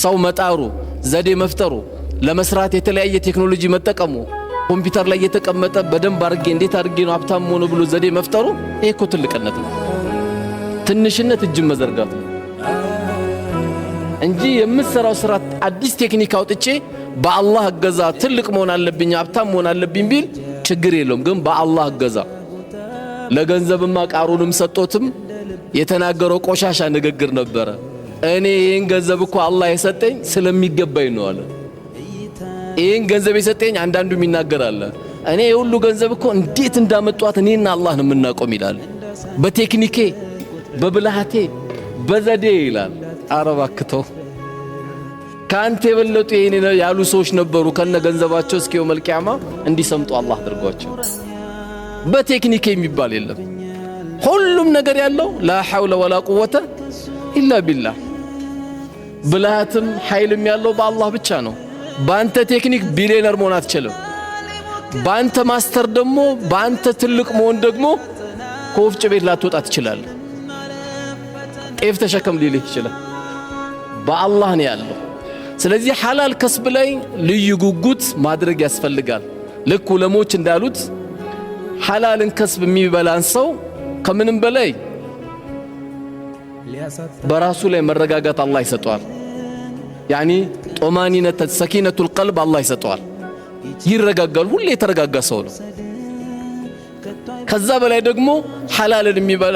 ሰው መጣሩ ዘዴ መፍጠሩ ለመስራት የተለያየ ቴክኖሎጂ መጠቀሙ ኮምፒውተር ላይ የተቀመጠ በደንብ አድርጌ እንዴት አድርጌ ነው ሀብታም ሆኖ ብሎ ዘዴ መፍጠሩ ይሄ እኮ ትልቅነት ነው። ትንሽነት እጅ መዘርጋት ነው እንጂ የምሰራው ስራ አዲስ ቴክኒክ አውጥቼ በአላህ እገዛ ትልቅ መሆን አለብኝ ሀብታም መሆን አለብኝ ቢል ችግር የለውም። ግን በአላህ እገዛ ለገንዘብማ ቃሩንም ሰጦትም የተናገረው ቆሻሻ ንግግር ነበረ። እኔ ይሄን ገንዘብ እኮ አላህ የሰጠኝ ስለሚገባኝ ነው አለ። ይሄን ገንዘብ የሰጠኝ አንዳንዱም ይናገራል እኔ ሁሉ ገንዘብ እኮ እንዴት እንዳመጣት እኔና አላህ ነው የምናቆም ይላል። በቴክኒኬ በብልሃቴ በዘዴ ይላል። አረባክተው ካንተ የበለጡ ይሄን ያሉ ሰዎች ነበሩ ከነ ገንዘባቸው እስከ የውመል ቂያማ እንዲሰምጡ አላህ አድርጓቸው። በቴክኒኬ የሚባል የለም። ሁሉም ነገር ያለው ላ ሐውለ ወላ ቁወተ ኢላ ቢላህ። ብልሃትም ኃይልም ያለው በአላህ ብቻ ነው። ባንተ ቴክኒክ ቢሊየነር መሆን አትችልም። ባንተ ማስተር ደግሞ ባንተ ትልቅ መሆን ደግሞ ከወፍጭ ቤት ላትወጣ ትችላለህ። ጤፍ ተሸከም ሊልህ ይችላል። በአላህ ነው ያለው። ስለዚህ ሐላል ከስብ ላይ ልዩ ጉጉት ማድረግ ያስፈልጋል። ልክ ዑለሞች እንዳሉት ሐላልን ከስብ የሚበላን ሰው ከምንም በላይ በራሱ ላይ መረጋጋት አላህ ይሰጠዋል። ያኒ ጦማኒነት ሰኪነቱል ቀልብ አላህ ይሰጠዋል። ይረጋጋል። ሁሌ የተረጋጋ ሰው ነው። ከዛ በላይ ደግሞ ሐላልን የሚበላ